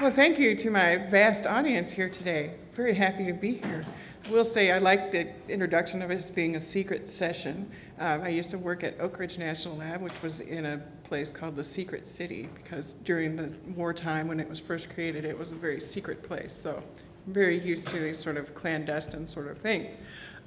Well, thank you to my vast audience here today. Very happy to be here. I will say I like the introduction of it as being a secret session. I used to work at Oak Ridge National Lab, which was in a place called the Secret City, because during the wartime when it was first created, it was a very secret place. So I'm very used to these sort of clandestine sort of things.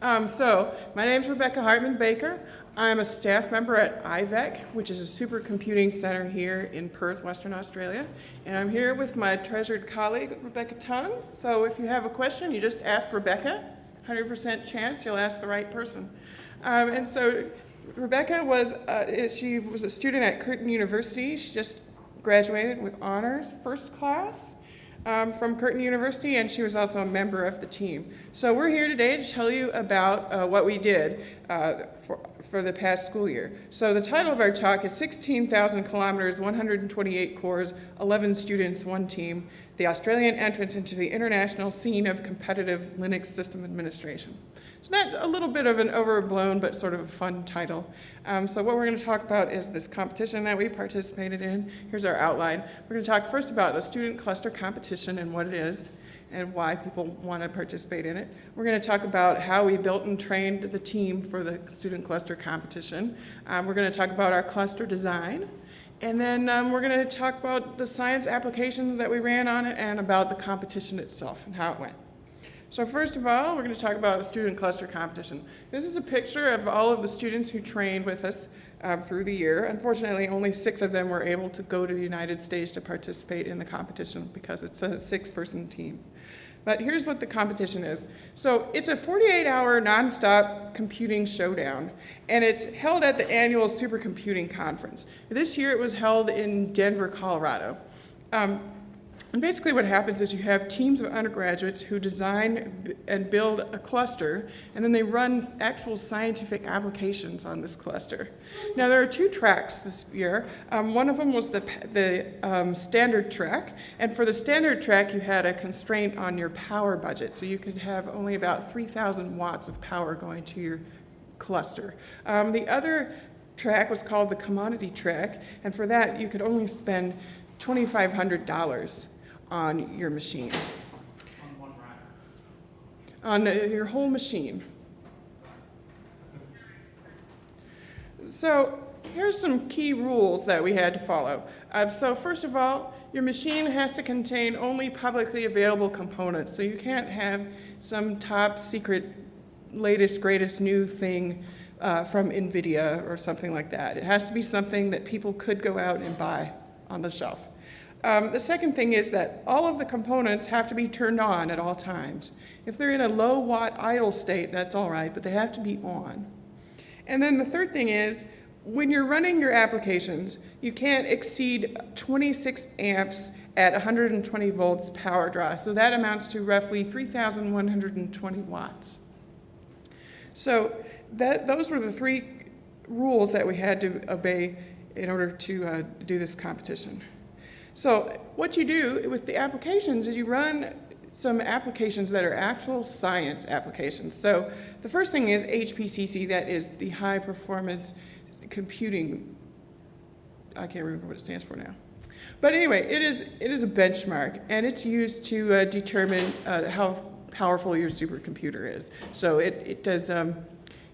So my name's Rebecca Hartman Baker. I'm a staff member at IVEC, which is a supercomputing center here in Perth, Western Australia. And I'm here with my treasured colleague, Rebecca Tung. So if you have a question, you just ask Rebecca. 100% chance you'll ask the right person. And so Rebecca she was a student at Curtin University. She just graduated with honors, first class. From Curtin University, and she was also a member of the team. So we're here today to tell you about what we did for the past school year. So the title of our talk is 16,000 kilometers, 128 cores, 11 students, one team, the Australian entrance into the international scene of competitive Linux system administration. So that's a little bit of an overblown but sort of a fun title. So what we're going to talk about is this competition that we participated in. Here's our outline. We're going to talk first about the student cluster competition and what it is and why people want to participate in it. We're going to talk about how we built and trained the team for the student cluster competition. We're going to talk about our cluster design. And then we're going to talk about the science applications that we ran on it and about the competition itself and how it went. So first of all, we're going to talk about a student cluster competition. This is a picture of all of the students who trained with us through the year. Unfortunately, only 6 of them were able to go to the United States to participate in the competition because it's a 6-person team. But here's what the competition is. So it's a 48-hour nonstop computing showdown, and it's held at the annual Supercomputing Conference. This year it was held in Denver, Colorado. And basically what happens is you have teams of undergraduates who design and build a cluster, and then they run actual scientific applications on this cluster. Now there are 2 tracks this year. One of them was the standard track, and for the standard track you had a constraint on your power budget, so you could have only about 3,000 watts of power going to your cluster. The other track was called the commodity track, and for that you could only spend $2,500 on your machine. On one rack? On your whole machine. So here's some key rules that we had to follow. So first of all, your machine has to contain only publicly available components. So you can't have some top secret, latest, greatest new thing from NVIDIA or something like that. It has to be something that people could go out and buy on the shelf. The second thing is that all of the components have to be turned on at all times. If they're in a low watt idle state, that's all right, but they have to be on. And then the third thing is, when you're running your applications, you can't exceed 26 amps at 120 volts power draw. So that amounts to roughly 3,120 watts. So those were the 3 rules that we had to obey in order to do this competition. So what you do with the applications is you run some applications that are actual science applications. So the first thing is HPCC, that is the high performance computing. I can't remember what it stands for now. But anyway, it is a benchmark, and it's used to determine how powerful your supercomputer is. So it does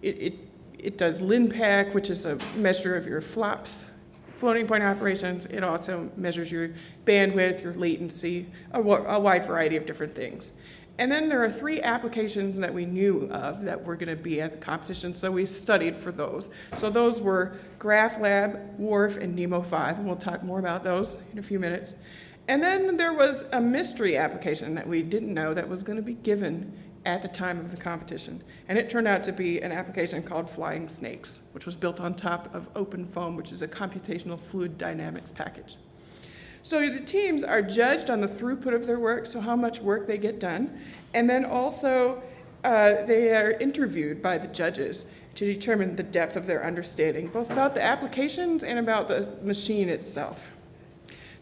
LinPack, which is a measure of your flops, floating point operations. It also measures your bandwidth, your latency, a wide variety of different things. And then there are 3 applications that we knew of that were going to be at the competition, so we studied for those. So those were GraphLab, WRF, and Nemo5, and we'll talk more about those in a few minutes. And then there was a mystery application that we didn't know that was going to be given at the time of the competition. And it turned out to be an application called Flying Snakes, which was built on top of OpenFOAM, which is a computational fluid dynamics package. So the teams are judged on the throughput of their work, so how much work they get done, and then also they are interviewed by the judges to determine the depth of their understanding, both about the applications and about the machine itself.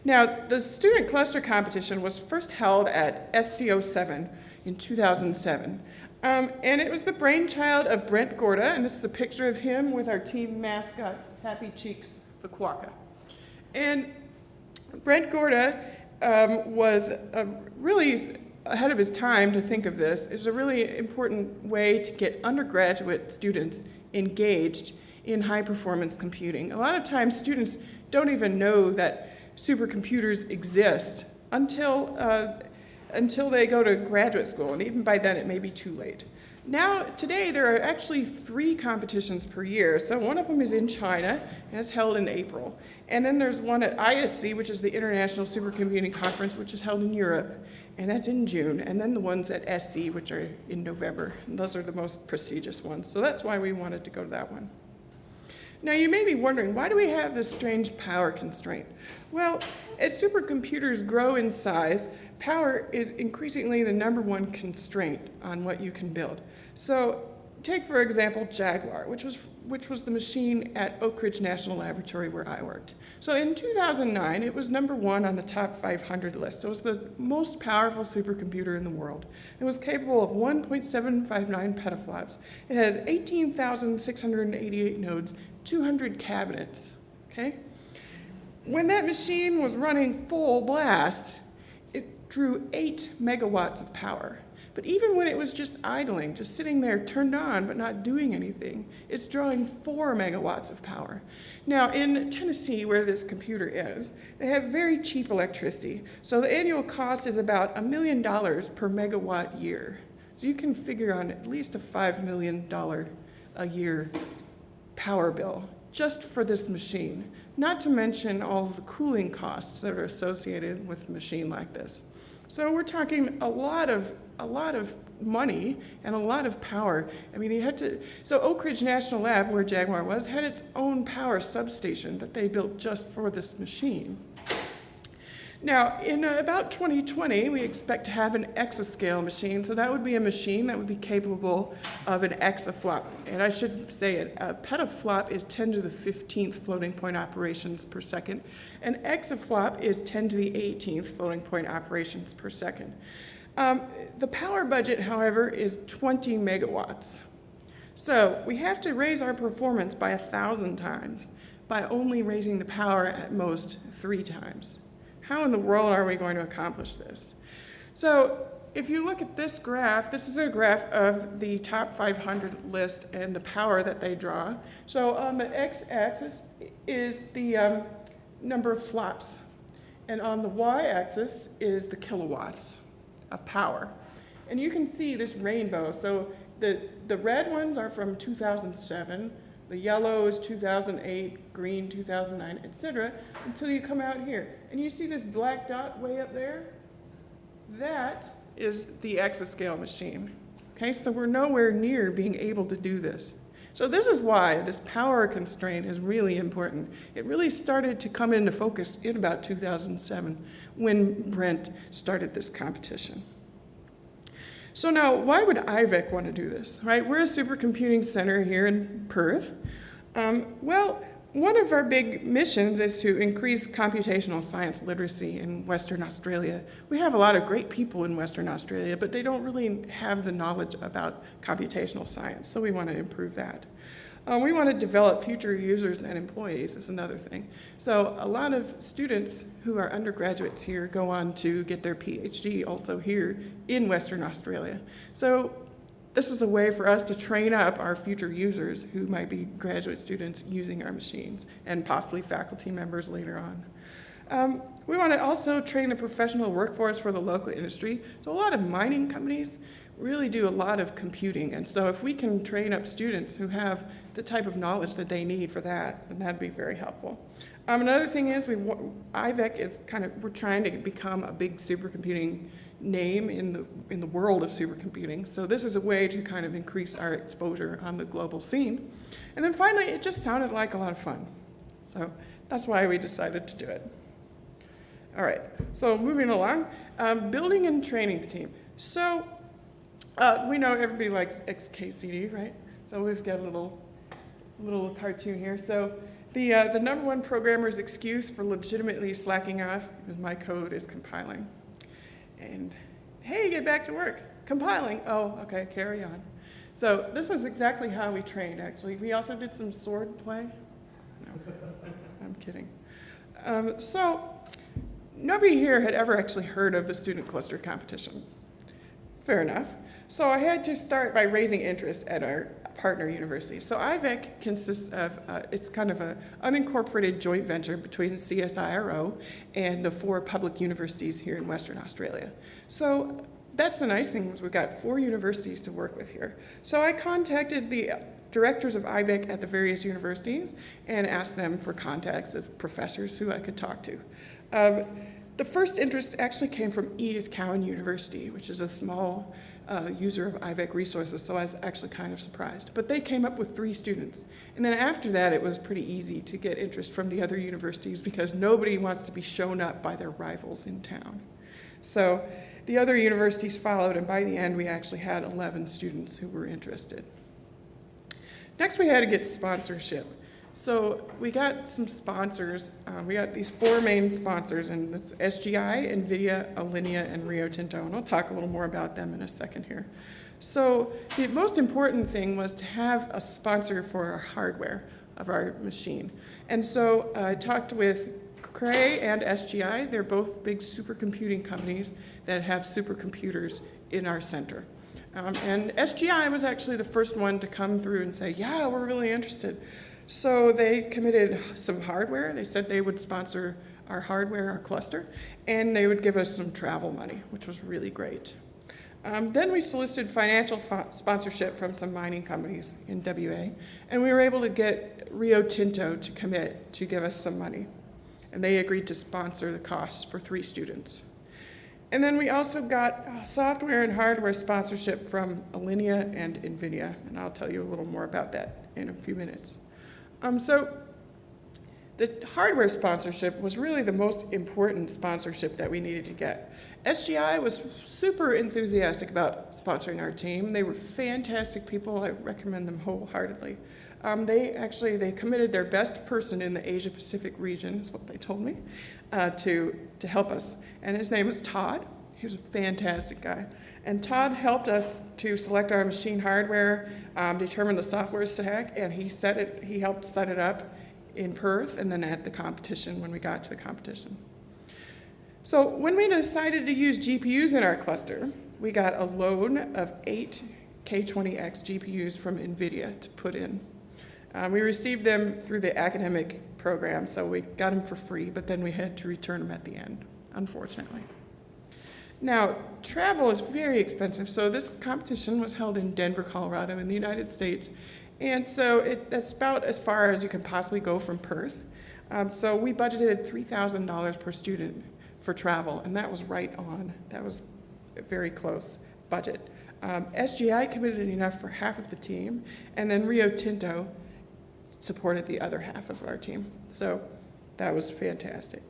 Now, the student cluster competition was first held at SCO7 in 2007. And it was the brainchild of Brent Gorda, and this is a picture of him with our team mascot, Happy Cheeks, the quokka. And Brent Gorda was really ahead of his time to think of this. It's a really important way to get undergraduate students engaged in high-performance computing. A lot of times students don't even know that supercomputers exist until they go to graduate school, and even by then it may be too late. Now, today, there are actually 3 competitions per year. So one of them is in China, and it's held in April. And then there's one at ISC, which is the International Supercomputing Conference, which is held in Europe, and that's in June. And then the ones at SC, which are in November. And those are the most prestigious ones. So that's why we wanted to go to that one. Now, you may be wondering, why do we have this strange power constraint? Well, as supercomputers grow in size, power is increasingly the #1 constraint on what you can build. So take, for example, Jaguar, which was the machine at Oak Ridge National Laboratory where I worked. So in 2009, it was #1 on the top 500 list. So it was the most powerful supercomputer in the world. It was capable of 1.759 petaflops. It had 18,688 nodes, 200 cabinets, okay? When that machine was running full blast, it drew 8 megawatts of power. But even when it was just idling, just sitting there turned on but not doing anything, it's drawing 4 megawatts of power. Now, in Tennessee, where this computer is, they have very cheap electricity. So the annual cost is about $1 million per megawatt year. So you can figure on at least a $5 million a year power bill just for this machine, not to mention all of the cooling costs that are associated with a machine like this. So we're talking a lot of money and a lot of power. I mean, so Oak Ridge National Lab, where Jaguar was, had its own power substation that they built just for this machine. Now, in about 2020, we expect to have an exascale machine. So that would be a machine that would be capable of an exaflop. And I should say it, a petaflop is 10 to the 15th floating point operations per second. An exaflop is 10 to the 18th floating point operations per second. The power budget, however, is 20 megawatts. So we have to raise our performance by 1,000 times by only raising the power at most 3 times. How in the world are we going to accomplish this? So if you look at this graph, this is a graph of the top 500 list and the power that they draw. So on the x-axis is the number of flops, and on the y-axis is the kilowatts of power. And you can see this rainbow. So the red ones are from 2007, the yellow is 2008, green 2009, etc., until you come out here. And you see this black dot way up there? That is the exascale machine. Okay, so we're nowhere near being able to do this. So this is why this power constraint is really important. It really started to come into focus in about 2007 when Brent started this competition. So now, why would IVEC want to do this, right? We're a supercomputing center here in Perth. Well, one of our big missions is to increase computational science literacy in Western Australia. We have a lot of great people in Western Australia, but they don't really have the knowledge about computational science, so we want to improve that. We want to develop future users and employees is another thing. So a lot of students who are undergraduates here go on to get their PhD also here in Western Australia. So this is a way for us to train up our future users who might be graduate students using our machines and possibly faculty members later on. We want to also train the professional workforce for the local industry. So a lot of mining companies really do a lot of computing. And so if we can train up students who have the type of knowledge that they need for that, then that'd be very helpful. Another thing is IVEC is we're trying to become a big supercomputing name in the world of supercomputing. So this is a way to kind of increase our exposure on the global scene. And then finally, it just sounded like a lot of fun. So that's why we decided to do it. All right, so moving along, building and training the team. So we know everybody likes XKCD, right? So we've got a little cartoon here. So the #1 programmer's excuse for legitimately slacking off is my code is compiling. And hey, get back to work. Compiling. Oh, okay, carry on. So this is exactly how we trained, actually. We also did some sword play. No, I'm kidding. So nobody here had ever actually heard of the student cluster competition. Fair enough. So I had to start by raising interest at our partner universities. So IVEC consists of, it's kind of an unincorporated joint venture between CSIRO and the 4 public universities here in Western Australia. So that's the nice thing, is we've got 4 universities to work with here. So I contacted the directors of IVEC at the various universities and asked them for contacts of professors who I could talk to. The first interest actually came from Edith Cowan University, which is a small user of IVEC resources, so I was actually kind of surprised. But they came up with 3 students. And then after that, it was pretty easy to get interest from the other universities because nobody wants to be shown up by their rivals in town. So the other universities followed, and by the end, we actually had 11 students who were interested. Next, we had to get sponsorship. So we got some sponsors. We got these 4 main sponsors, and it's SGI, NVIDIA, Alinea, and Rio Tinto, and I'll talk a little more about them in a second here. So the most important thing was to have a sponsor for our hardware of our machine. And so I talked with Cray and SGI. They're both big supercomputing companies that have supercomputers in our center. And SGI was actually the first one to come through and say, yeah, we're really interested. So they committed some hardware. They said they would sponsor our hardware, our cluster, and they would give us some travel money, which was really great. Then we solicited financial sponsorship from some mining companies in WA, and we were able to get Rio Tinto to commit to give us some money. And they agreed to sponsor the costs for 3 students. And then we also got software and hardware sponsorship from Alinea and NVIDIA, and I'll tell you a little more about that in a few minutes. So the hardware sponsorship was really the most important sponsorship that we needed to get. SGI was super enthusiastic about sponsoring our team. They were fantastic people. I recommend them wholeheartedly. They committed their best person in the Asia Pacific region, is what they told me, to help us. And his name was Todd. He was a fantastic guy. And Todd helped us to select our machine hardware, determine the software stack, and he helped set it up in Perth and then at the competition when we got to the competition. So when we decided to use GPUs in our cluster, we got a loan of 8 K20X GPUs from NVIDIA to put in. We received them through the academic program, so we got them for free, but then we had to return them at the end, unfortunately. Now, travel is very expensive, so this competition was held in Denver, Colorado in the United States, and so that's about as far as you can possibly go from Perth. So we budgeted $3,000 per student for travel, and that was right on. That was a very close budget. SGI committed enough for half of the team, and then Rio Tinto supported the other half of our team. So that was fantastic.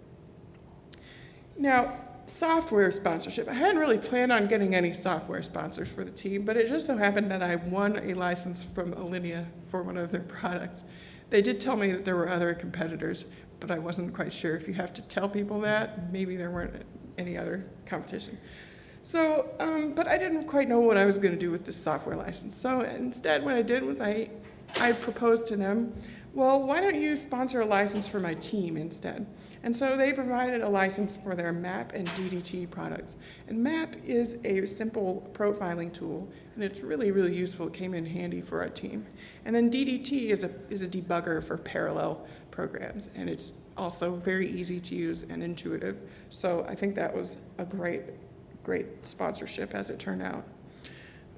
Now, software sponsorship. I hadn't really planned on getting any software sponsors for the team, but it just so happened that I won a license from Alinea for one of their products. They did tell me that there were other competitors, but I wasn't quite sure. If you have to tell people that, maybe there weren't any other competition. So, but I didn't quite know what I was going to do with this software license. So instead, what I did was I proposed to them, well, why don't you sponsor a license for my team instead? And so they provided a license for their MAP and DDT products. And MAP is a simple profiling tool, and it's really, really useful. It came in handy for our team. And then DDT is a debugger for parallel programs, and it's also very easy to use and intuitive. So I think that was a great sponsorship as it turned out.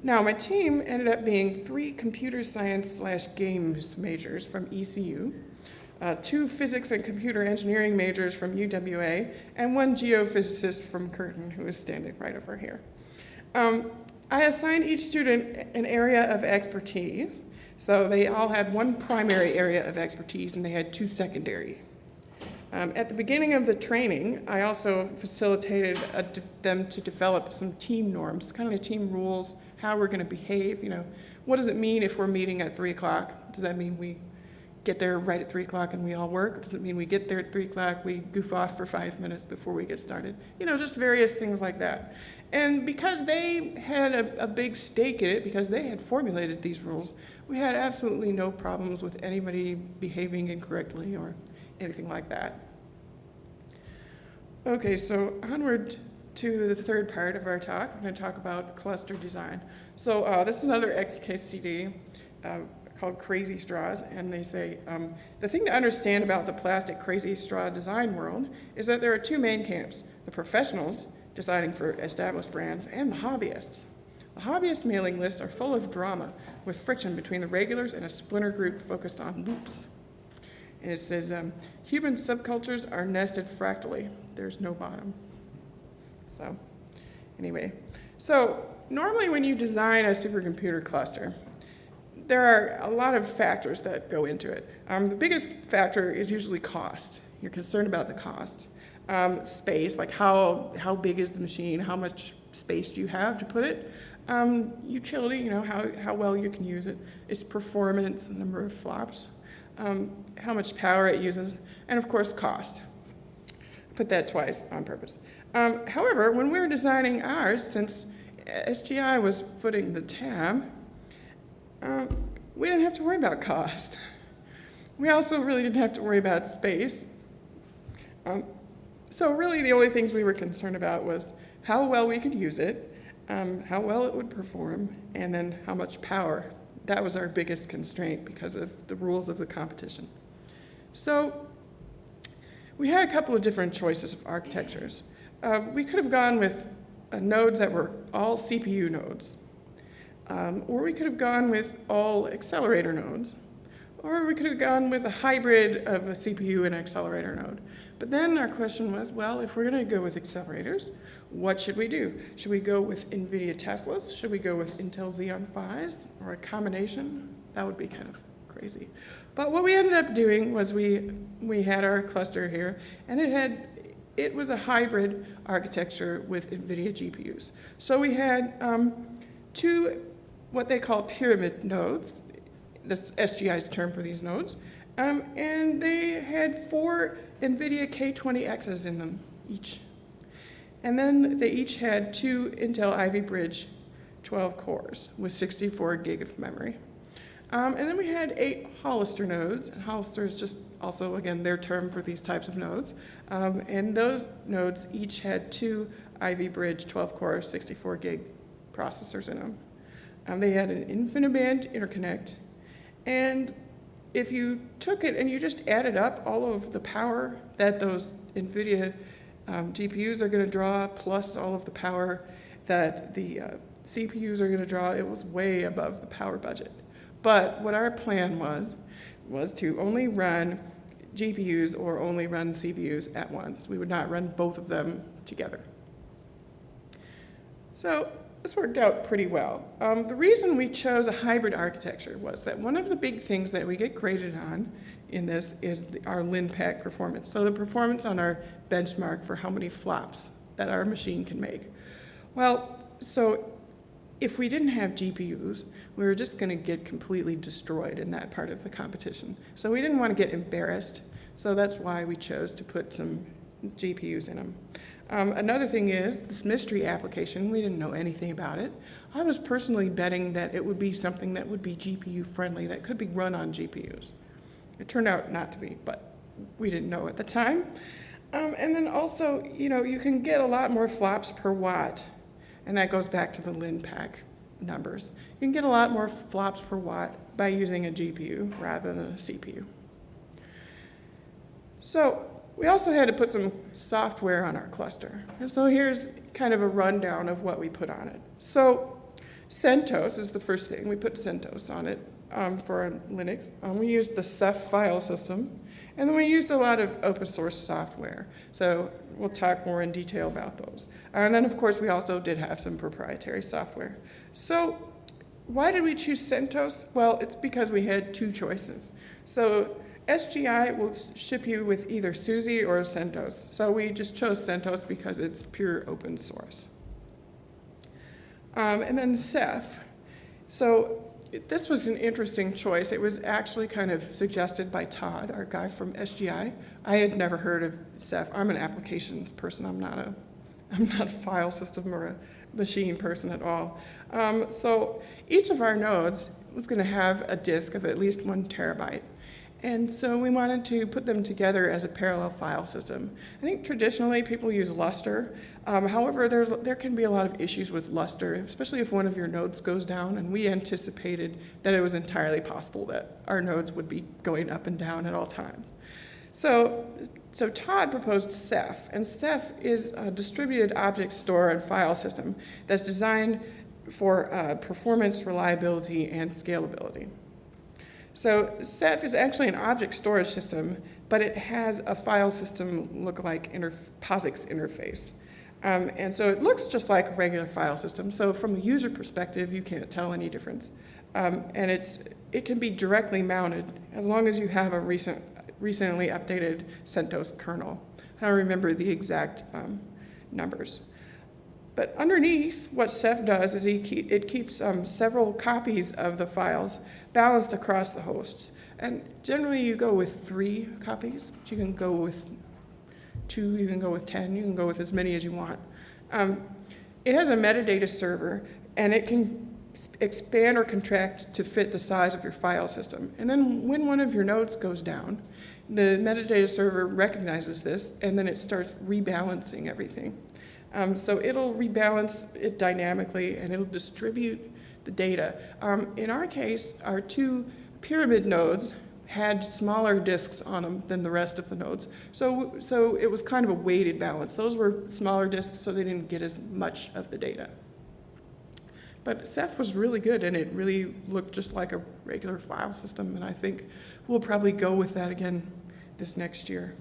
Now, my team ended up being 3 computer science/games majors from ECU, 2 physics and computer engineering majors from UWA, and 1 geophysicist from Curtin, who is standing right over here. I assigned each student an area of expertise. So they all had 1 primary area of expertise, and they had 2 secondary. At the beginning of the training, I also facilitated them to develop some team norms, kind of team rules, how we're going to behave. What does it mean if we're meeting at 3 o'clock? Does that mean we get there right at 3 o'clock and we all work? Or does it mean we get there at 3 o'clock, we goof off for 5 minutes before we get started? Just various things like that. And because they had a big stake in it, because they had formulated these rules, we had absolutely no problems with anybody behaving incorrectly or anything like that. Okay, so onward to the third part of our talk. I'm going to talk about cluster design. So this is another XKCD called Crazy Straws, and they say, the thing to understand about the plastic crazy straw design world is that there are two main camps, the professionals designing for established brands and the hobbyists. The hobbyist mailing lists are full of drama with friction between the regulars and a splinter group focused on loops. And it says, human subcultures are nested fractally. There's no bottom. So anyway, so normally when you design a supercomputer cluster, there are a lot of factors that go into it. The biggest factor is usually cost. You're concerned about the cost. Space, like how big is the machine, how much space do you have to put it? Utility, you know, how well you can use it. Its performance, the number of flops, how much power it uses, and of course cost. Put that twice on purpose. However, when we were designing ours, since SGI was footing the tab, we didn't have to worry about cost. We also really didn't have to worry about space. So really the only things we were concerned about was how well we could use it, how well it would perform, and then how much power. That was our biggest constraint because of the rules of the competition. So we had a couple of different choices of architectures. We could have gone with nodes that were all CPU nodes, or we could have gone with all accelerator nodes, or we could have gone with a hybrid of a CPU and accelerator node. But then our question was, well, if we're going to go with accelerators, what should we do? Should we go with NVIDIA Teslas? Should we go with Intel Xeon Phis, or a combination? That would be kind of crazy. But what we ended up doing was we had our cluster here, and it was a hybrid architecture with NVIDIA GPUs. So we had two what they call pyramid nodes. That's SGI's term for these nodes. And they had 4 NVIDIA K20Xs in them each. And then they each had 2 Intel Ivy Bridge 12 cores with 64 gig of memory. And then we had 8 Hollister nodes, and Hollister is just also, again, their term for these types of nodes. And those nodes each had 2 Ivy Bridge 12-core 64 gig processors in them. They had an InfiniBand interconnect, and if you took it and you just added up all of the power that those NVIDIA GPUs are going to draw, plus all of the power that the CPUs are going to draw, it was way above the power budget. But what our plan was to only run GPUs or only run CPUs at once. We would not run both of them together. So this worked out pretty well. The reason we chose a hybrid architecture was that one of the big things that we get graded on in this is our LinPack performance. So the performance on our benchmark for how many flops that our machine can make. Well, so if we didn't have GPUs, we were just going to get completely destroyed in that part of the competition. So we didn't want to get embarrassed, so that's why we chose to put some GPUs in them. Another thing is this mystery application, we didn't know anything about it. I was personally betting that it would be something that would be GPU friendly, that could be run on GPUs. It turned out not to be, but we didn't know at the time. And then also, you know, you can get a lot more flops per watt, and that goes back to the LinPack numbers. You can get a lot more flops per watt by using a GPU rather than a CPU. So we also had to put some software on our cluster. And so here's kind of a rundown of what we put on it. So CentOS is the first thing. We put CentOS on it for our Linux. We used the Ceph file system. And then we used a lot of open source software. So we'll talk more in detail about those. And then, of course, we also did have some proprietary software. So why did we choose CentOS? Well, it's because we had 2 choices. So SGI will ship you with either SUSE or CentOS. So we just chose CentOS because it's pure open source. And then Ceph. So this was an interesting choice. It was actually kind of suggested by Todd, our guy from SGI. I had never heard of Ceph. I'm an applications person. I'm not a file system or a machine person at all. So each of our nodes was going to have a disk of at least 1 terabyte. And so we wanted to put them together as a parallel file system. I think traditionally people use Lustre. However, there can be a lot of issues with Lustre, especially if one of your nodes goes down, and we anticipated that it was entirely possible that our nodes would be going up and down at all times. So Todd proposed Ceph, and Ceph is a distributed object store and file system that's designed for performance, reliability, and scalability. So Ceph is actually an object storage system, but it has a file system look-alike POSIX interface. And so it looks just like a regular file system. So from a user perspective, you can't tell any difference. And it can be directly mounted as long as you have a recently updated CentOS kernel. I don't remember the exact numbers. But underneath, what Ceph does is it keeps several copies of the files balanced across the hosts. And generally you go with 3 copies, but you can go with 2, you can go with 10, you can go with as many as you want. It has a metadata server, and it can expand or contract to fit the size of your file system. And then when one of your nodes goes down, the metadata server recognizes this, and then it starts rebalancing everything. So it'll rebalance it dynamically, and it'll distribute the data. In our case, our 2 pyramid nodes had smaller disks on them than the rest of the nodes. So it was kind of a weighted balance. Those were smaller disks, so they didn't get as much of the data. But Ceph was really good, and it really looked just like a regular file system, and I think we'll probably go with that again this next year.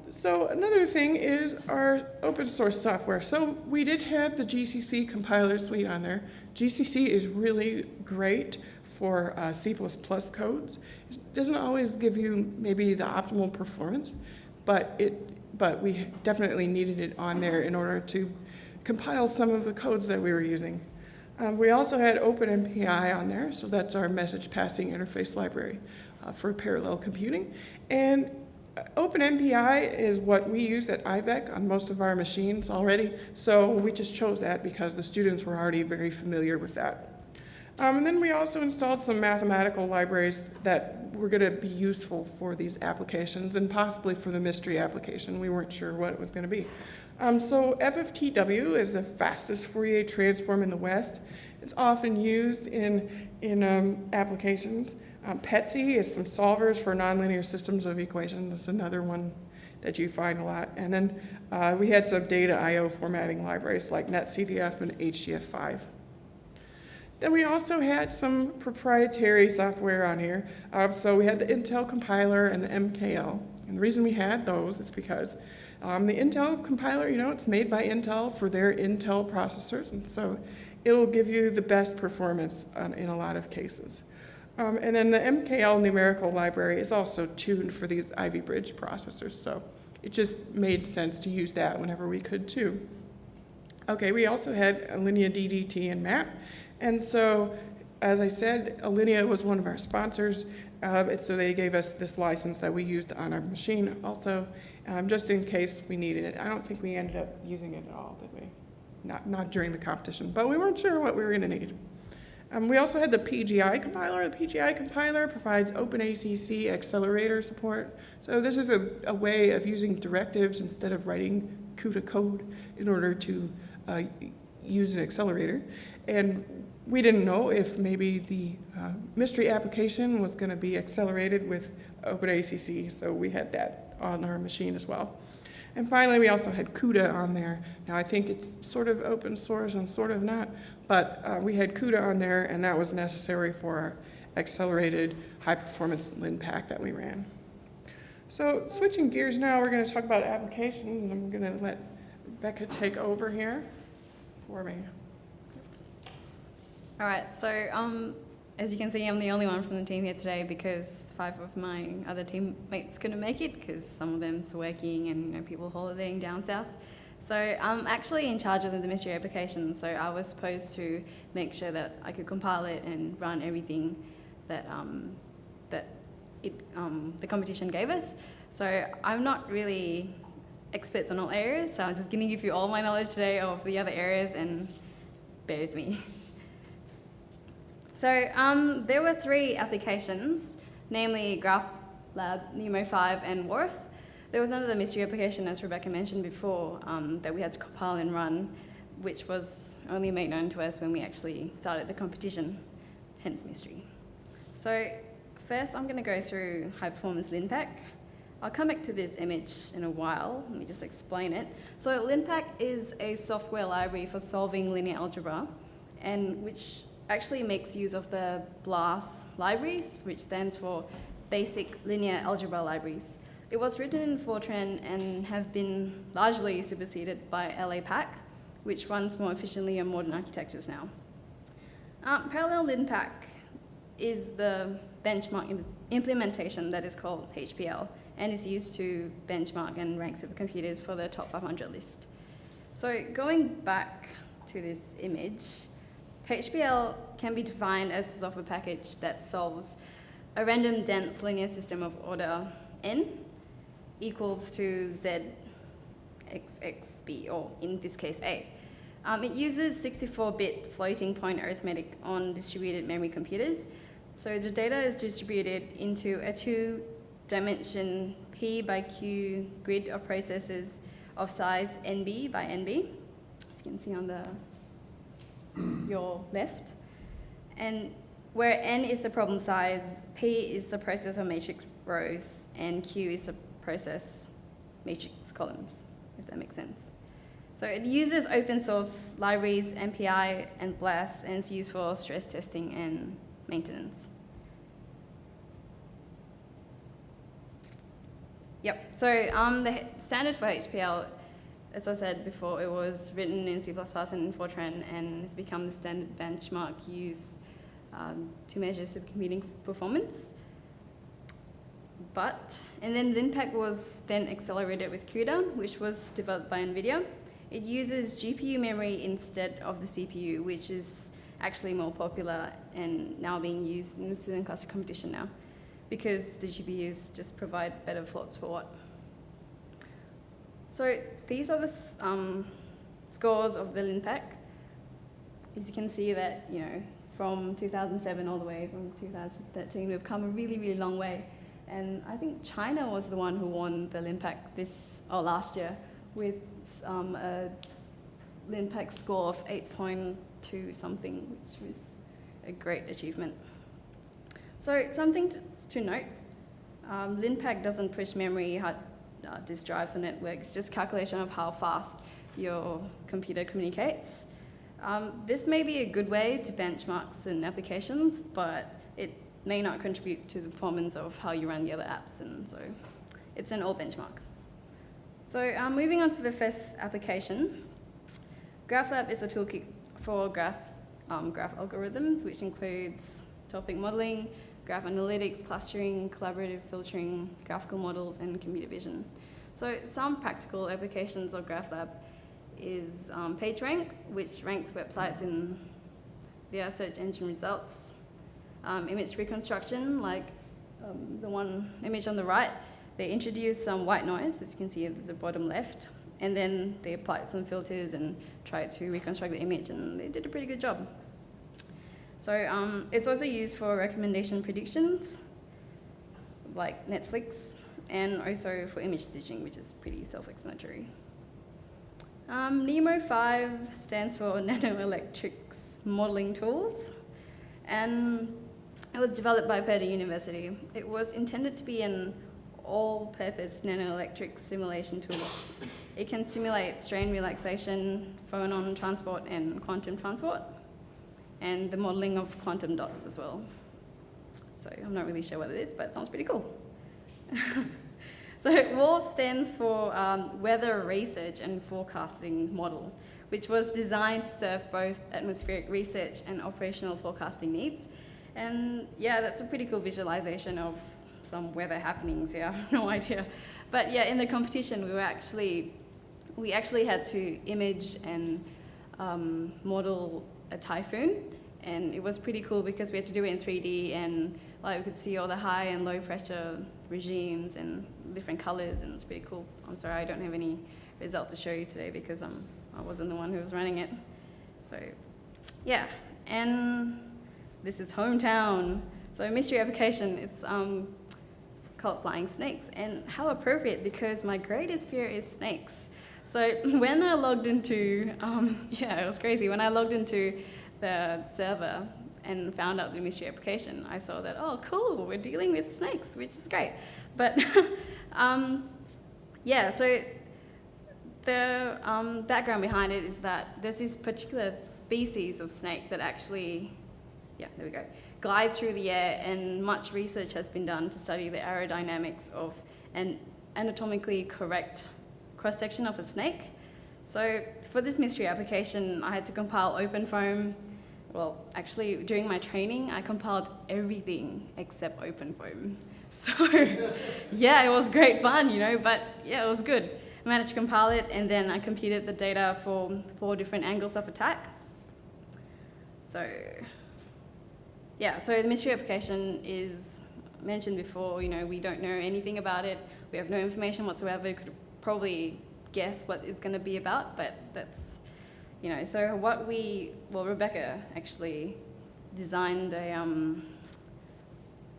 So another thing is our open source software. So we did have the GCC compiler suite on there. GCC is really great for C++ codes. It doesn't always give you maybe the optimal performance, but we definitely needed it on there in order to compile some of the codes that we were using. We also had OpenMPI on there, so that's our message passing interface library for parallel computing. And OpenMPI is what we use at IVEC on most of our machines already, so we just chose that because the students were already very familiar with that. And then we also installed some mathematical libraries that were going to be useful for these applications and possibly for the mystery application. We weren't sure what it was going to be. So FFTW is the fastest Fourier transform in the West. It's often used in applications. PETSI is some solvers for nonlinear systems of equations. That's another one that you find a lot. And then we had some data I/O formatting libraries like NetCDF and HDF5. Then we also had some proprietary software on here. So we had the Intel compiler and the MKL. And the reason we had those is because the Intel compiler, it's made by Intel for their Intel processors, and so it'll give you the best performance in a lot of cases. And then the MKL numerical library is also tuned for these Ivy Bridge processors, so it just made sense to use that whenever we could too. Okay, we also had Alinea DDT and MAP, and so as I said, Alinea was one of our sponsors, and so they gave us this license that we used on our machine also, just in case we needed it. I don't think we ended up using it at all, did we? Not during the competition, but we weren't sure what we were going to need. We also had the PGI compiler. The PGI compiler provides OpenACC accelerator support. So this is a way of using directives instead of writing CUDA code in order to use an accelerator. And we didn't know if maybe the mystery application was going to be accelerated with OpenACC, so we had that on our machine as well. And finally, we also had CUDA on there. Now, I think it's sort of open source and sort of not, but we had CUDA on there, and that was necessary for our accelerated high-performance LinPack that we ran. So switching gears now, we're going to talk about applications, and I'm going to let Becca take over here for me. All right, so as you can see, I'm the only one from the team here today because 5 of my other teammates couldn't make it because some of them's working and people holidaying down south. So I'm actually in charge of the mystery application, so I was supposed to make sure that I could compile it and run everything that the competition gave us. So I'm not really experts on all areas, so I'm just going to give you all my knowledge today of the other areas, and bear with me. So there were 3 applications. namely Graph Lab, Nemo 5, and Wharf. There was another mystery application, as Rebecca mentioned before, that we had to compile and run, which was only made known to us when we actually started the competition, hence mystery. So first I'm going to go through high-performance LinPack. I'll come back to this image in a while. Let me just explain it. So LinPack is a software library for solving linear algebra, and which actually makes use of the BLAS libraries, which stands for Basic Linear Algebra Libraries. It was written in Fortran and have been largely superseded by LAPACK, which runs more efficiently on modern architectures now. Parallel LinPack is the benchmark implementation that is called HPL and is used to benchmark and rank supercomputers for the top 500 list. So going back to this image, HPL can be defined as a software package that solves a random dense linear system of order n equals to z x b, or in this case a. It uses 64-bit floating point arithmetic on distributed memory computers. So the data is distributed into a 2-dimension P by Q grid of processors of size NB by NB, as you can see on your left. And where N is the problem size, P is the processor matrix rows, and Q is the process matrix columns, if that makes sense. So it uses open source libraries, MPI and BLAS, and it's used for stress testing and maintenance. Yep, so the standard for HPL, as I said before, it was written in C++ and in Fortran, and has become the standard benchmark used to measure supercomputing performance. And then LinPack was then accelerated with CUDA, which was developed by NVIDIA. It uses GPU memory instead of the CPU, which is actually more popular and now being used in the student classic competition now, because the GPUs just provide better floats per watt. So these are the scores of the LinPack. As you can see that, from 2007 all the way from 2013, we've come a really, really long way. And I think China was the one who won the LinPack last year with a LinPack score of 8.2 something, which was a great achievement. So something to note, LinPack doesn't push memory hard disk drives or networks, it's just calculation of how fast your computer communicates. This may be a good way to benchmark certain applications, but it may not contribute to the performance of how you run the other apps, and so it's an all benchmark. So moving on to the first application, GraphLab is a toolkit for graph algorithms, which includes topic modeling, graph analytics, clustering, collaborative filtering, graphical models, and computer vision. So some practical applications of GraphLab is PageRank, which ranks websites in their search engine results. Image reconstruction, like the one image on the right, they introduced some white noise, as you can see at the bottom left, and then they applied some filters and tried to reconstruct the image, and they did a pretty good job. So it's also used for recommendation predictions, like Netflix, and also for image stitching, which is pretty self-explanatory. NEMO 5 stands for Nanoelectrics Modeling Tools, and it was developed by Purdue University. It was intended to be an all-purpose nanoelectric simulation toolbox. It can simulate strain relaxation, phonon transport, and quantum transport, and the modeling of quantum dots as well. So I'm not really sure what it is, but it sounds pretty cool. So WARF stands for Weather Research and Forecasting Model, which was designed to serve both atmospheric research and operational forecasting needs. And yeah, that's a pretty cool visualization of some weather happenings. Yeah, I have no idea. But yeah, in the competition, we actually had to image and model a typhoon, and it was pretty cool because we had to do it in 3D, and like we could see all the high and low pressure regimes and different colors, and it's pretty cool. I'm sorry I don't have any results to show you today because I wasn't the one who was running it. So yeah, and this is hometown So mystery application, it's called flying snakes, and how appropriate because my greatest fear is snakes. So when I logged into, it was crazy. When I logged into the server and found out the mystery application, I saw that, oh, cool, we're dealing with snakes, which is great. But so the background behind it is that there's this particular species of snake that actually, glides through the air, and much research has been done to study the aerodynamics of an anatomically correct cross-section of a snake. So for this mystery application, I had to compile OpenFOAM. Well, actually, during my training, I compiled everything except OpenFOAM. So it was great fun, but it was good. I managed to compile it, and then I computed the data for 4 different angles of attack. So the mystery application is mentioned before, we don't know anything about it. We have no information whatsoever. We could probably guess what it's going to be about, but that's, so Rebecca actually designed a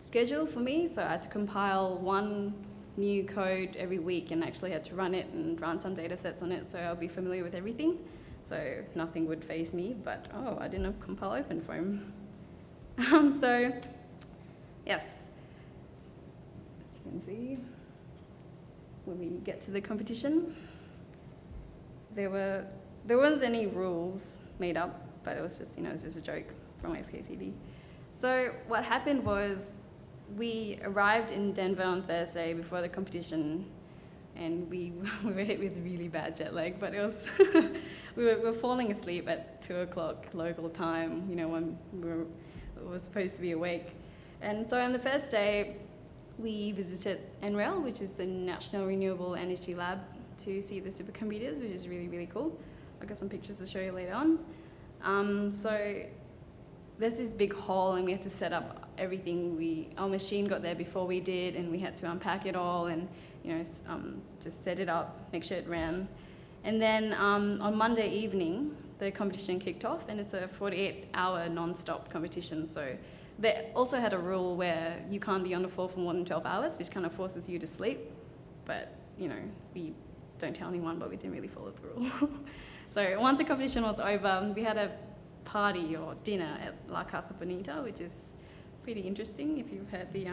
schedule for me, so I had to compile 1 new code every week and actually had to run it and run some data sets on it, so I'll be familiar with everything, so nothing would faze me, but I didn't compile OpenFOAM. Yes, as you can see, when we get to the competition, there wasn't any rules made up, but it was just, it was just a joke from XKCD. So what happened was we arrived in Denver on Thursday before the competition, and we were hit with really bad jet lag, but it was we were falling asleep at 2 o'clock local time, when we were supposed to be awake. And so on the first day, we visited NREL, which is the National Renewable Energy Lab, to see the supercomputers, which is really, really cool. I've got some pictures to show you later on. So there's this big hall, and we had to set up everything. Our machine got there before we did, and we had to unpack it all and just set it up, make sure it ran. And then on Monday evening, the competition kicked off, and it's a 48-hour non-stop competition. So they also had a rule where you can't be on the floor for more than 12 hours, which kind of forces you to sleep. But, we don't tell anyone, but we didn't really follow the rule. So once the competition was over, we had a party or dinner at La Casa Bonita, which is pretty interesting if you've heard the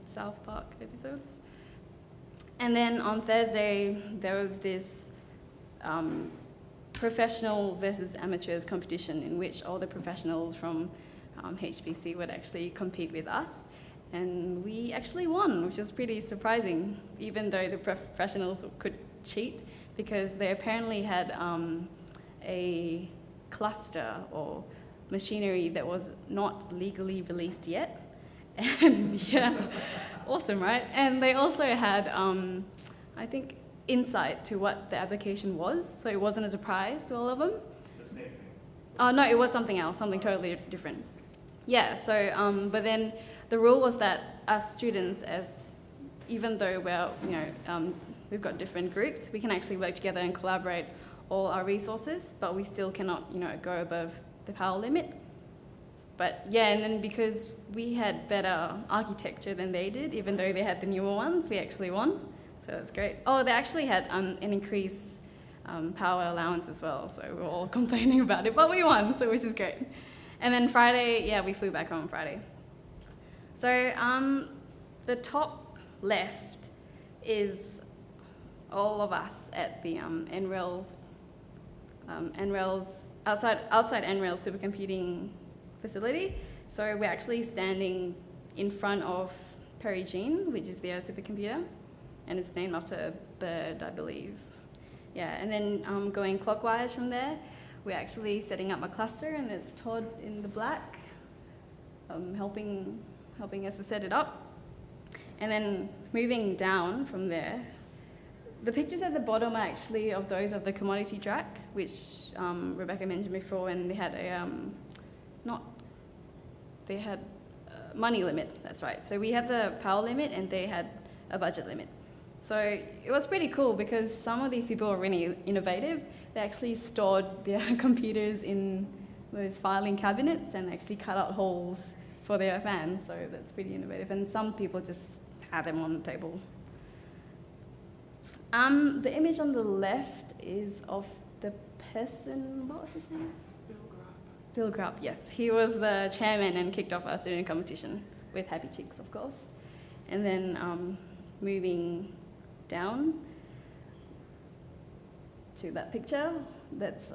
South Park episodes. And then on Thursday, there was this professional versus amateurs competition in which all the professionals from HPC would actually compete with us. And we actually won, which was pretty surprising, even though the professionals could cheat, because they apparently had a cluster or machinery that was not legally released yet. And awesome, right? And they also had, I think, insight to what the application was, so it wasn't a surprise to all of them. The snake thing. Oh, no, it was something else, something totally different. Yeah, so, but then the rule was that us students, even though we've got different groups, we can actually work together and collaborate all our resources, but we still cannot, go above the power limit. But and then because we had better architecture than they did, even though they had the newer ones, we actually won. So that's great. Oh, they actually had an increased power allowance as well, so we were all complaining about it, but we won, so which is great. And then Friday, we flew back home Friday. So the top left is all of us at the NREL's outside NREL supercomputing facility. So we're actually standing in front of Perigene, which is their supercomputer, and it's named after a bird, I believe. And then going clockwise from there, we're actually setting up a cluster, and it's Todd in the black, helping us to set it up. And then moving down from there, the pictures at the bottom are actually of those of the commodity track, which Rebecca mentioned before, and they had money limit, that's right. So we had the power limit, and they had a budget limit. So it was pretty cool because some of these people were really innovative. They actually stored their computers in those filing cabinets and actually cut out holes for their fans, so that's pretty innovative. And some people just have them on the table. The image on the left is of the person, what was his name? Bill Grubb, yes. He was the chairman and kicked off our student competition with Happy Chicks, of course. And then moving down to that picture, that's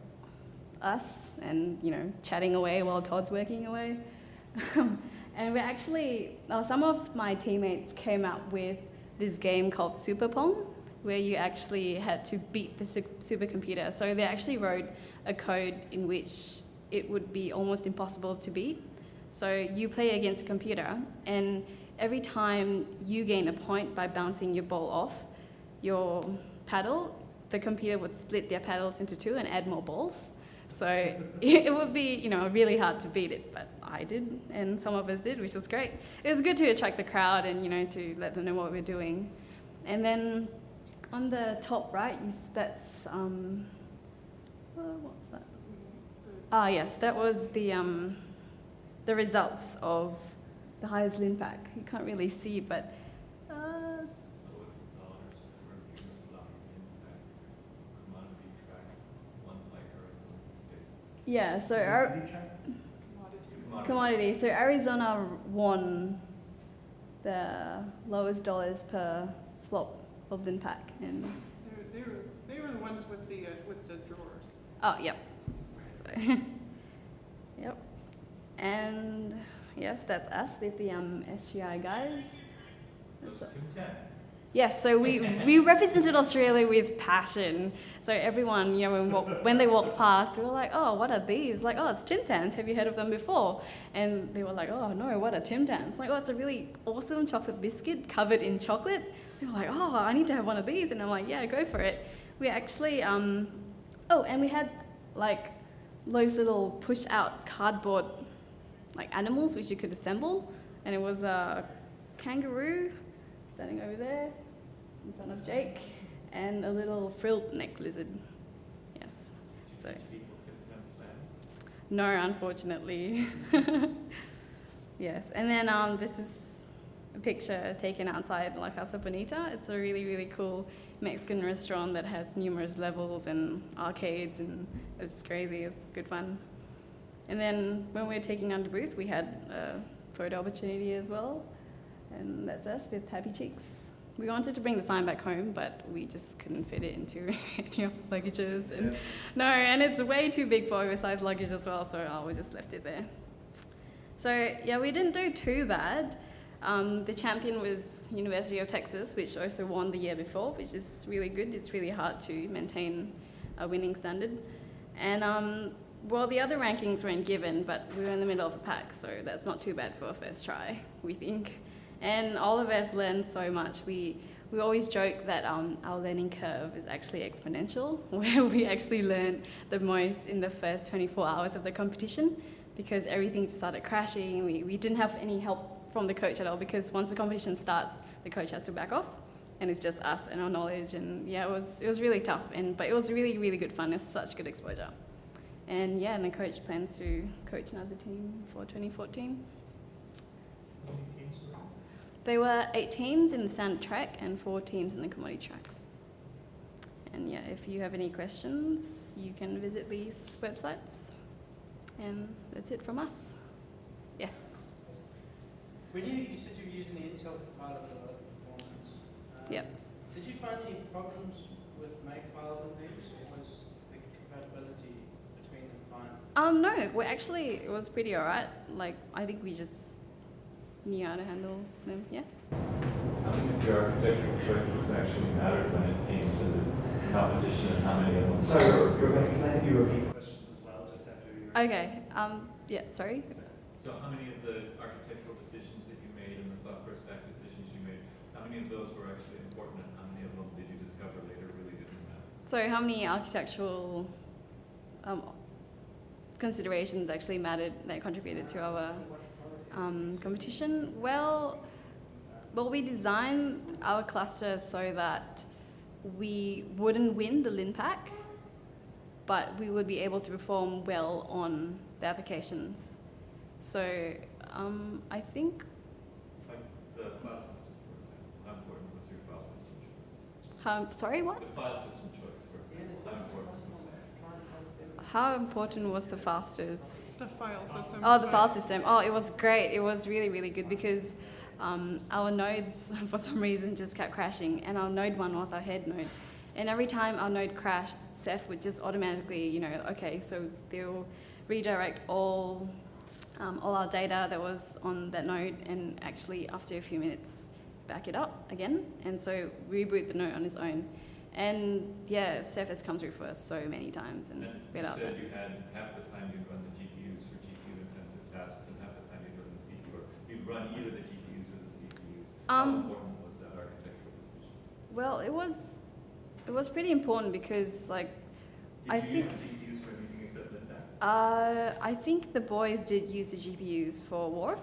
us and, you know, chatting away while Todd's working away. And we actually, some of my teammates came up with this game called Super Pong, where you actually had to beat the supercomputer. So they actually wrote a code in which it would be almost impossible to beat. So you play against a computer, and every time you gain a point by bouncing your ball off your paddle, the computer would split their paddles into two and add more balls. So it would be, you know, really hard to beat it, but I did, and some of us did, which was great. It was good to attract the crowd and, you know, to let them know what we're doing. And then on the top right, that's, what was that? Ah, yes, that was the results of the highest lin pack. You can't really see, but yeah, so our commodity. So Arizona won the lowest dollars per flop of lin pack, and They were the ones with the drawers. oh, yep. So, yep. And yes, that's us with the SGI guys. That's yes, so we represented Australia with passion. So everyone, you know, when they walked past, they were like, oh, what are these? Like, oh, it's Tim Tams. Have you heard of them before? And they were like, oh, no, what are Tim Tams? Like, oh, it's a really awesome chocolate biscuit covered in chocolate. They were like, oh, I need to have one of these. And I'm like, yeah, go for it. We actually, and we had like those little push-out cardboard like animals which you could assemble. And it was a kangaroo standing over there in front of Jake, and a little frilled neck lizard. Yes. So. No, unfortunately. Yes, and then this is a picture taken outside La Casa Bonita. It's a really, really cool Mexican restaurant that has numerous levels and arcades, and it's crazy. It's good fun. And then when we were taking under booth, we had a photo opportunity as well, and that's us with Happy Cheeks. We wanted to bring the sign back home, but we just couldn't fit it into any of the luggages. And yeah. No, and it's way too big for oversized luggage as well, so we just left it there. So yeah, we didn't do too bad. The champion was University of Texas, which also won the year before, which is really good. It's really hard to maintain a winning standard. And well, the other rankings weren't given, but we were in the middle of the pack, so that's not too bad for a first try, we think. And all of us learned so much. We always joke that our learning curve is actually exponential, where we actually learn the most in the first 24 hours of the competition, because everything just started crashing. We didn't have any help from the coach at all, because once the competition starts, the coach has to back off, and it's just us and our knowledge. And yeah, it was really tough, but it was really, really good fun. It's such good exposure. And yeah, and the coach plans to coach another team for 2014. There were 8 teams in the standard track and 4 teams in the commodity track. And yeah, if you have any questions, you can visit these websites. And that's it from us. Yes? When you said you were using the Intel compiler for performance, yep. Did you find any problems with makefiles in these, or was the compatibility between them fine? No, well, actually, it was pretty alright. Like, I think we just knew how to handle them, yeah. How many of your architectural choices actually mattered when it came to the competition, and how many of them? So, Rebecca, can I have you repeat questions as well, just after you? Okay, yeah, sorry. So how many of the architectural decisions that you made and the software stack decisions you made, how many of those were actually important, and how many of them did you discover later really didn't matter? So how many architectural considerations actually mattered that contributed to our competition? Well, we designed our cluster so that we wouldn't win the lin pack, but we would be able to perform well on the applications. So I think, Like the file system, for example, how important was your file system choice? sorry, what? The file system choice, for example, how important was that? How important was the fastest? The file system. Oh, the file system. Oh, it was great. It was really, really good because our nodes, for some reason, just kept crashing. And our node 1 was our head node. And every time our node crashed, Ceph would just automatically, okay, so they'll redirect all our data that was on that node and actually, after a few minutes, back it up again. And so reboot the node on its own. And yeah, Ceph has come through for us so many times. And You without said that. you had half the time you'd run the GPUs for GPU-intensive tasks and half the time you'd run the CPU, or you'd run either the GPUs or the CPUs. How important was that architectural decision? Well, it was pretty important because, like, Did you use the GPUs for anything except Linux? I think the boys did use the GPUs for Wharf,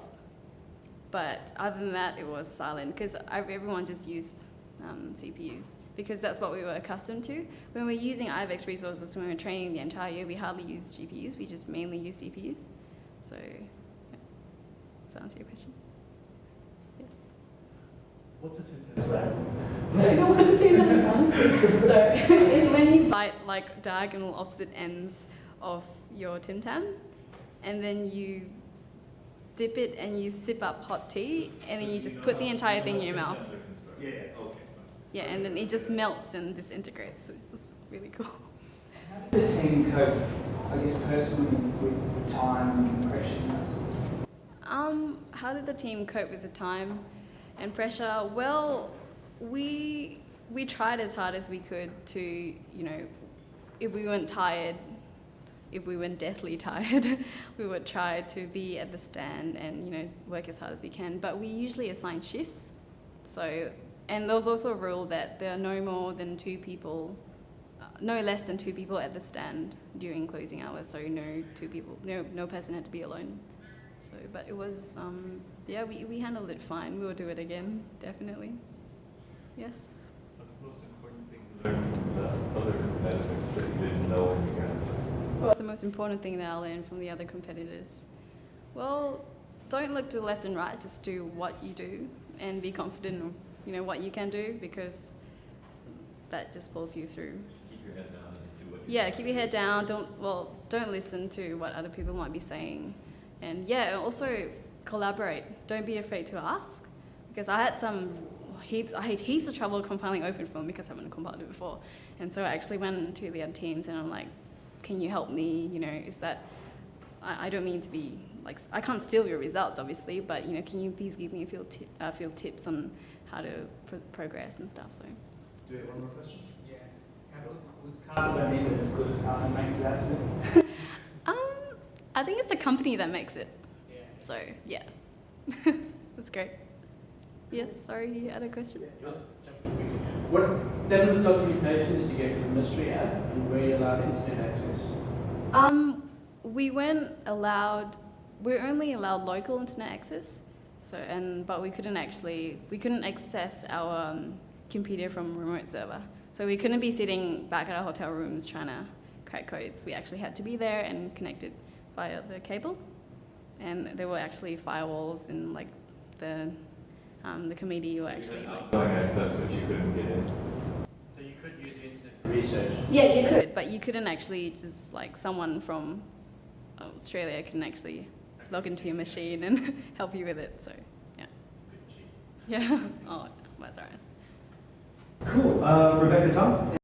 but other than that, it was silent because everyone just used CPUs because that's what we were accustomed to. When we're using IVX resources, when we're training the entire year, we hardly use GPUs. We just mainly use CPUs. So, yeah. Does that answer your question? Yes. What's a 2 times that? Don't know what to do next. So it's when you bite like diagonal opposite ends of your Tim Tam, and then you dip it and you sip up hot tea, and then you just put the entire thing in your mouth. Yeah. Okay. Yeah, and then it just melts and disintegrates, which is really cool. How did the team cope, I guess, personally with time and pressures and that sort of stuff? How did the team cope with the time and pressure? Well, we tried as hard as we could to, if we weren't tired, if we weren't deathly tired, we would try to be at the stand and, work as hard as we can. But we usually assign shifts. So, and there was also a rule that there are no more than 2 people, no less than 2 people at the stand during closing hours. So no person had to be alone. So, but it was, we handled it fine. We will do it again, definitely. Yes. What's the most important thing to learn from the other competitors that you didn't know when you got there? What's the most important thing that I learned from the other competitors? Well, don't look to the left and right, just do what you do and be confident of, what you can do, because that just pulls you through. Keep your head down and do what you Yeah, keep your head down. Don't listen to what other people might be saying. And yeah, also collaborate. Don't be afraid to ask, because I had I had heaps of trouble compiling OpenFilm because I haven't compiled it before. And so I actually went to the other teams and I'm like, can you help me? Is that, I don't mean to be, like, I can't steal your results, obviously, but, can you please give me a few tips on how to progress and stuff, so. Do we have one more question? Yeah. Was Carbon as good as Hartman makes it out to be? I think it's the company that makes it. Yeah. So, yeah. That's great. Yes, sorry, you had a question? What level of documentation did you get from the ministry at, and were you allowed internet access? We're only allowed local internet access. So, but we couldn't access our computer from a remote server. So we couldn't be sitting back at our hotel rooms trying to crack codes. We actually had to be there and connect it via the cable. And there were actually firewalls in like the committee were actually you had like. outgoing access, but you couldn't get in. So you could use the internet for research. Yeah, you could, but you couldn't actually just like someone from Australia can actually log into your machine and help you with it. So yeah. Good cheap. Yeah. Oh, that's alright. Cool. Rebecca Tung?